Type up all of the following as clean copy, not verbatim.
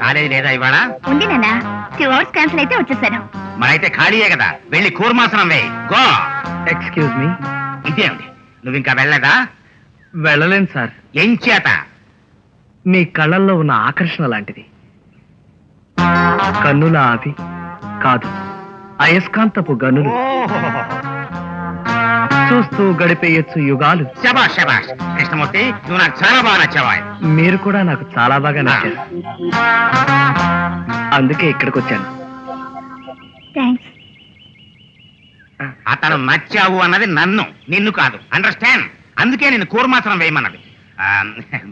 College లేదా ఇవాళ? ఉంది నాన్న, 2 hours క్యాన్సిల్ అయితే వచ్చేసాను. మరైతే ఖాళీయే కదా, వెళ్ళి కూర్మాసనం వేయి. గో. Excuse me. ఇదేమిటి, నువ్వు ఇంకా వెళ్ళలేదా? వెళ్ళలేను సార్. ఏం చేత? మీ కళ్ళల్లో ఉన్న ఆకర్షణ లాంటిది. కన్నుల ఆవి కాదు, అయస్కాంతపు గనులు. చూస్తూ గడిపేయచ్చు యుగాలు. శబాష్ శబాష్ కృష్ణమూర్తి, నువ్వు నాకు చాలా బాగా నచ్చావా. మీరు కూడా నాకు చాలా బాగా నచ్చారు. అందుకే ఇక్కడికి వచ్చాను. థ్యాంక్స్. అతను నచ్చావు అన్నది నన్ను, నిన్ను కాదు. అండర్స్టాండ్? అందుకే నేను కూర్మాసనం వేయమన్నది.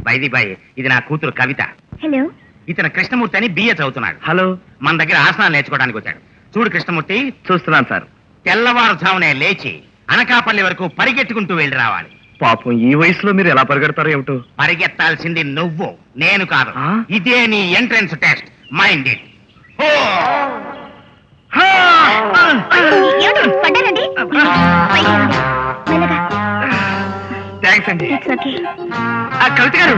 బైది బై, ఇది నా కూతురు కవిత. హలో. ఇతను కృష్ణమూర్తి అని బిఏ చదువుతున్నాడు. హలో. మన దగ్గర ఆసనాలు నేర్చుకోవడానికి వచ్చాడు. చూడు కృష్ణమూర్తి, చూస్తున్నాను సార్. తెల్లవారుజామునే లేచి అనకాపల్లి వరకు పరిగెట్టుకుంటూ వెళ్ళి రావాలి. పాపం ఈ వయసులో మీరు ఎలా పరిగెడతారో ఏమిటో. పరిగెత్తాల్సింది నువ్వు, నేను కాదు. ఇదే నీ ఎంట్రన్స్ టెస్ట్. Mind it. పడ్డానండి. థ్యాంక్స్ అండి. కవిత గారు,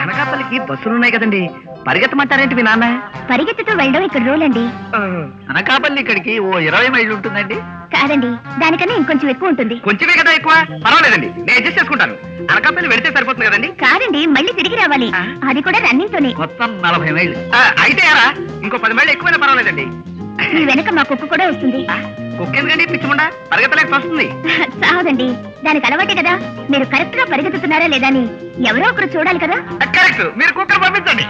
అనకాపల్లికి బస్సులున్నాయి కదండి, పరిగెత్తమంటారేంటి మీ నాన్న? పరిగెత్తుతూ వెళ్ళడం ఇక్కడ రూల్ అండి. అనకాపల్లి ఇక్కడికి ఓ 20 మైళ్ళు ఉంటుందండి. కాదండి, దానికన్నా ఇంకొంచెం ఎక్కువ ఉంటుంది. కొంచెమే కదా ఎక్కువ, పర్వాలేదండి, నేను అడ్జస్ట్ చేసుకుంటాను. అనకాపల్లి వెళితే సరిపోతుంది కదండి. కాదండి, మళ్ళీ తిరిగి రావాలి, అది కూడా రన్నింగ్ తోనే. మొత్తం 40 మైళ్ళు. అయితే ఎలా, ఇంకో 10 మైళ్ళు ఎక్కువైనా పర్వాలేదండి. ఈ వెనక మా కుక్క కూడా వస్తుంది. కుక్క ఎందుకండి, పిచ్చిముండా, పరిగెత్తలేక వస్తుంది. సావదండి, దానికి అలవాటే కదా. మీరు కరెక్ట్ గా పరిగెత్తుతున్నారా లేదా అని ఎవరో ఒకరు చూడాలి కదా. కరెక్ట్, మీరు కుక్కను పంపించండి.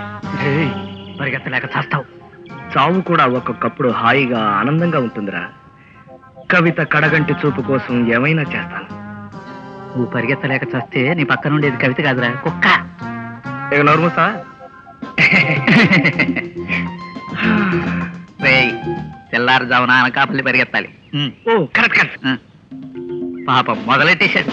పరిగెత్తలేక చేస్తావు. చావు కూడా ఒక్కొక్కప్పుడు హాయిగా ఆనందంగా ఉంటుందిరా. కవిత కడగంటి చూపు కోసం ఏమైనా చేస్తాను. నువ్వు పరిగెత్తలేక చేస్తే నీ పక్కన ఉండేది కవిత కాదురా, కుక్క. ఇక నోర్మూసా. తెల్లారుజామున అనకాపల్లి పరిగెత్తాలి. ఓ కరెక్ట్ కరెక్ట్. పాపం మొదలెట్టేశాడు.